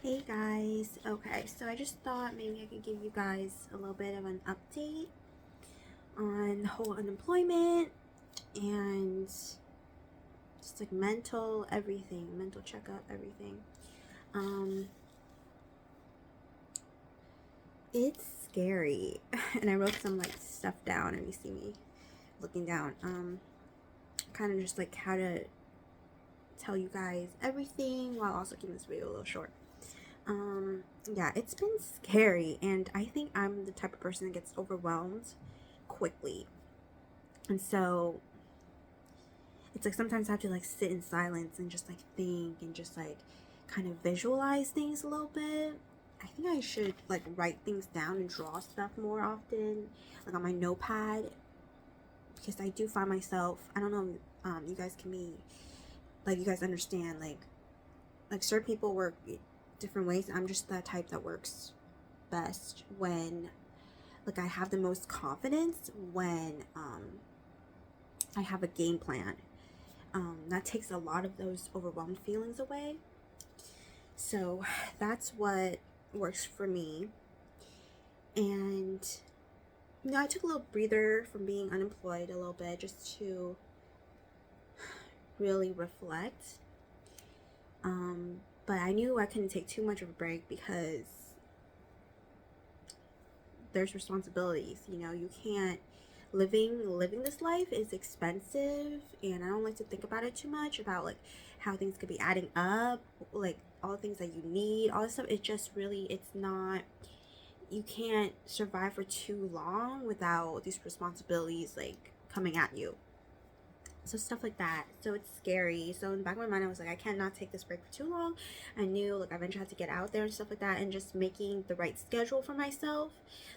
Hey guys, okay, so I just thought maybe I could give you guys a little bit of an update on the whole unemployment and just like mental everything, mental checkup, everything. Um, it's scary, and I wrote some like stuff down, and you see me looking down. Kind of just like how to tell you guys everything while also keeping this video a little short. Yeah, it's been scary, and I think I'm the type of person that gets overwhelmed quickly. And so it's like sometimes I have to like sit in silence and just like think and just like kind of visualize things a little bit. I think I should like write things down and draw stuff more often, like on my notepad, because I do find myself, I don't know, you guys can be like, you guys understand, like certain people work different ways. I'm just that type that works best when like I have the most confidence when I have a game plan. That takes a lot of those overwhelmed feelings away. So that's what works for me. And I took a little breather from being unemployed a little bit just to really reflect. But I knew I couldn't take too much of a break because there's responsibilities. You can't living this life is expensive, and I don't like to think about it too much about like how things could be adding up, like all the things that you need, all this stuff. It just really, it's not, you can't survive for too long without these responsibilities like coming at you. So stuff like that. So it's scary. So in the back of my mind, I was like, I cannot take this break for too long. I knew like I eventually had to get out there and stuff like that, and just making the right schedule for myself.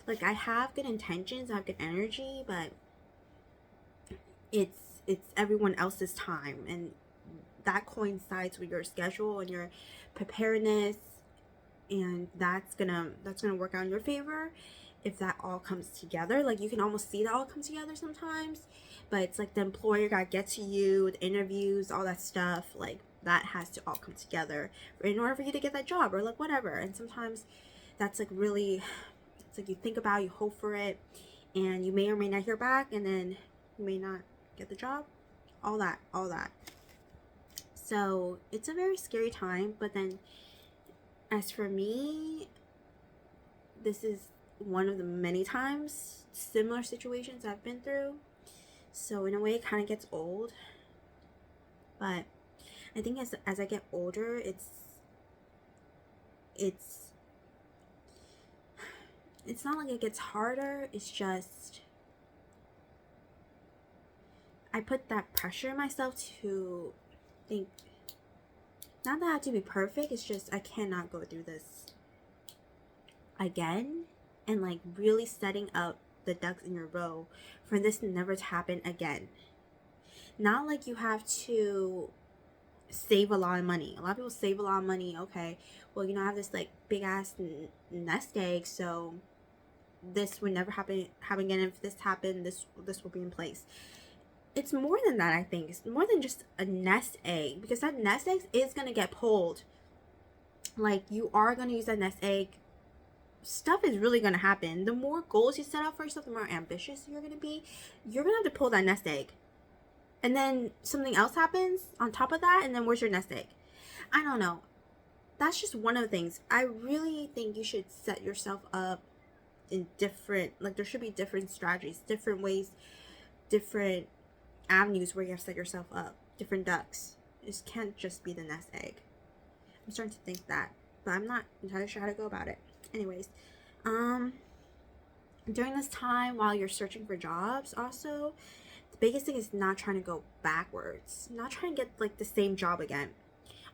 Like I have good intentions, I have good energy, but it's everyone else's time, and that coincides with your schedule and your preparedness, and that's gonna work out in your favor if that all comes together. Like you can almost see that all come together sometimes, but it's like the employer gotta get to you, the interviews, all that stuff, like that has to all come together in order for you to get that job or like whatever. And sometimes that's like really, it's like you think about, you hope for it, and you may or may not hear back, and then you may not get the job, all that. So it's a very scary time. But then as for me, this is one of the many times similar situations I've been through. So in a way, it kind of gets old. But I think as I get older, it's it's not like it gets harder. It's just I put that pressure on myself to think, not that I have to be perfect. It's just I cannot go through this again, and like really setting up the ducks in a row for this never to happen again. Not like you have to save a lot of money. A lot of people save a lot of money. Okay, well, I have this like big ass nest egg, so this would never happen again. If this happened, this will be in place. It's more than that. I think it's more than just a nest egg, because that nest egg is gonna get pulled. Like you are gonna use that nest egg. Stuff is really gonna happen. The more goals you set out for yourself, the more ambitious you're gonna be. You're gonna have to pull that nest egg, and then something else happens on top of that, and then where's your nest egg? I don't know. That's just one of the things. I really think you should set yourself up in different, like there should be different strategies, different ways, different avenues where you have to set yourself up, different ducks. It can't just be the nest egg. I'm starting to think that, but I'm not entirely sure how to go about it. Anyways, during this time while you're searching for jobs, also the biggest thing is not trying to go backwards, not trying to get like the same job again.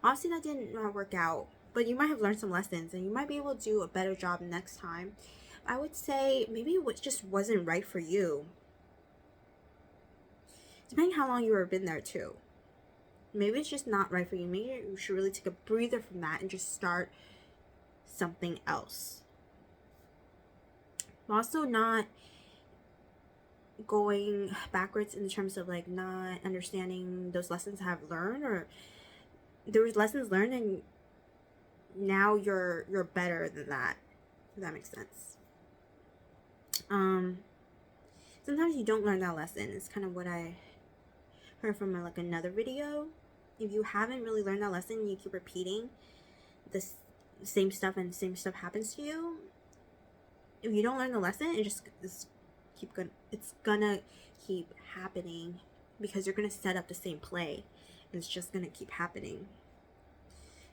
Obviously that didn't work out, but you might have learned some lessons and you might be able to do a better job next time. I would say maybe it just wasn't right for you, depending how long you were been there too. Maybe it's just not right for you. Maybe you should really take a breather from that and just start something else. Also, not going backwards in terms of like not understanding those lessons I have learned, or there was lessons learned and now you're better than that, if that makes sense. Sometimes you don't learn that lesson. It's kind of what I heard from like another video. If you haven't really learned that lesson, you keep repeating this same stuff and the same stuff happens to you. If you don't learn the lesson, it's gonna keep happening, because you're gonna set up the same play and it's just gonna keep happening.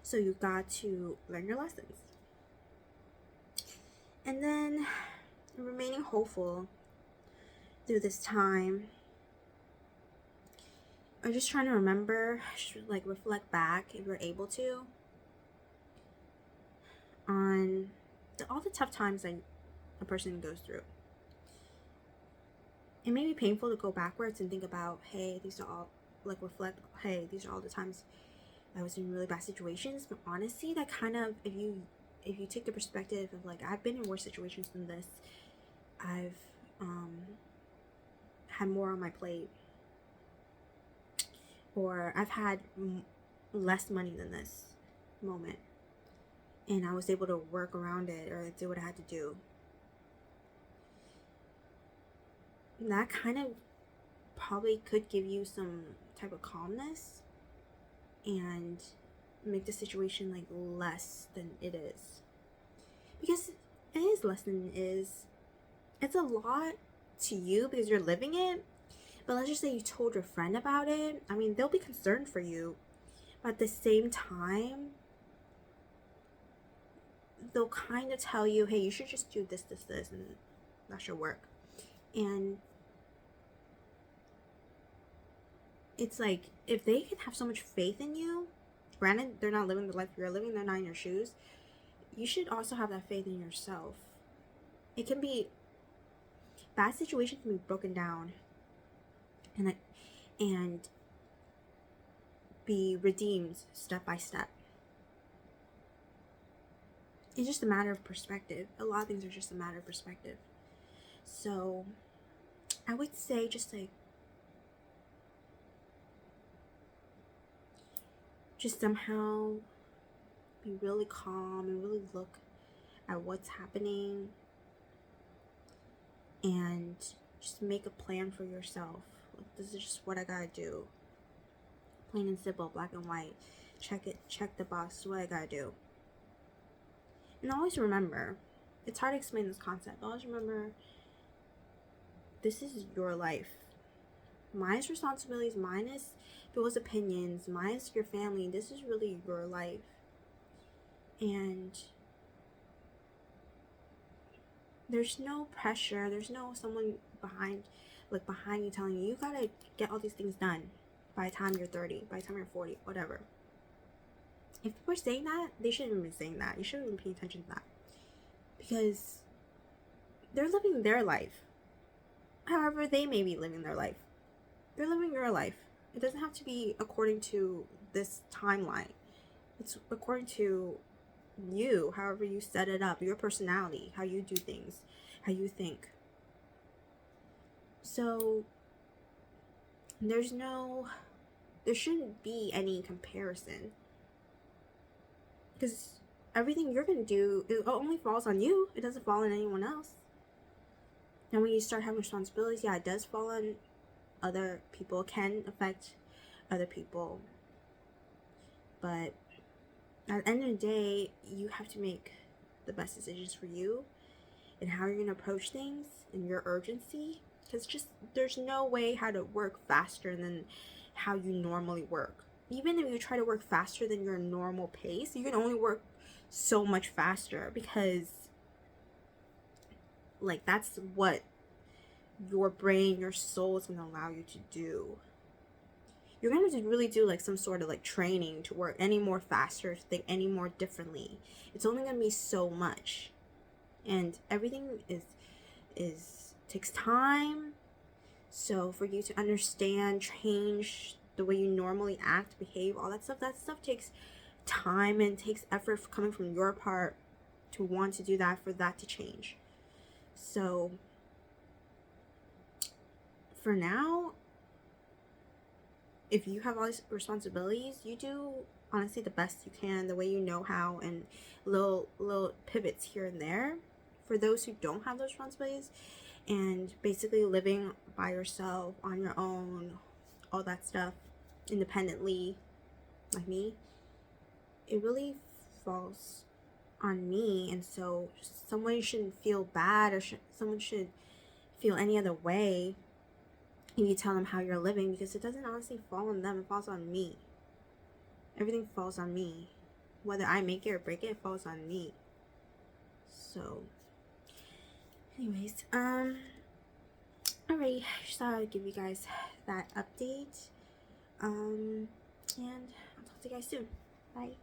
So you've got to learn your lessons. And then remaining hopeful through this time. I'm just trying to remember, like reflect back if you're able to, on all the tough times that a person goes through. It may be painful to go backwards and think about, hey, these are all, like reflect, hey, these are all the times I was in really bad situations. But honestly, that kind of, if you take the perspective of like, I've been in worse situations than this, I've had more on my plate, or I've had less money than this moment, and I was able to work around it or do what I had to do. That kind of probably could give you some type of calmness and make the situation like less than it is, because it is less than it is. It's a lot to you because you're living it. But let's just say you told your friend about it. I mean, they'll be concerned for you, but at the same time, they'll kind of tell you, hey, you should just do this, and that should work. And it's like, if they can have so much faith in you, granted, they're not living the life you're living, they're not in your shoes, you should also have that faith in yourself. It can be, bad situations can be broken down and be redeemed step by step. It's just a matter of perspective. A lot of things are just a matter of perspective. So I would say just somehow be really calm and really look at what's happening and just make a plan for yourself. Like, this is just what I gotta do. Plain and simple, black and white. Check the box, what I gotta do. And always remember, it's hard to explain this concept. Always remember, this is your life. Mine is responsibilities, mine is people's opinions, mine is your family. This is really your life. And there's no pressure, there's no someone behind you telling you, you gotta get all these things done by the time you're 30, by the time you're 40, whatever. If people are saying that, they shouldn't even be saying that. You shouldn't even pay attention to that, because they're living their life however they may be living their life. They're living your life. It doesn't have to be according to this timeline. It's according to you, however you set it up, your personality, how you do things, how you think. So there shouldn't be any comparison, because everything you're gonna do, it only falls on you. It doesn't fall on anyone else. And when you start having responsibilities, yeah, it does fall on other people. It can affect other people, but at the end of the day, you have to make the best decisions for you and how you're going to approach things and your urgency. Because there's no way how to work faster than how you normally work. Even if you try to work faster than your normal pace, you can only work so much faster, because like, that's what your brain, your soul is going to allow you to do. You're going to have to really do like some sort of like training to work any more faster, to think any more differently. It's only going to be so much. And everything takes time. So for you to understand, change the way you normally act, behave, all that stuff takes time and takes effort coming from your part to want to do that, for that to change. So for now, if you have all these responsibilities, you do honestly the best you can, the way you know how, and little pivots here and there for those who don't have those responsibilities, and basically living by yourself on your own, all that stuff, independently, like me. It really falls on me, and so someone shouldn't feel bad, or someone should feel any other way if you tell them how you're living, because it doesn't honestly fall on them, it falls on me. Everything falls on me. Whether I make it or break it, it falls on me. So anyways, alright, just thought I'd give you guys that update. And I'll talk to you guys soon. Bye.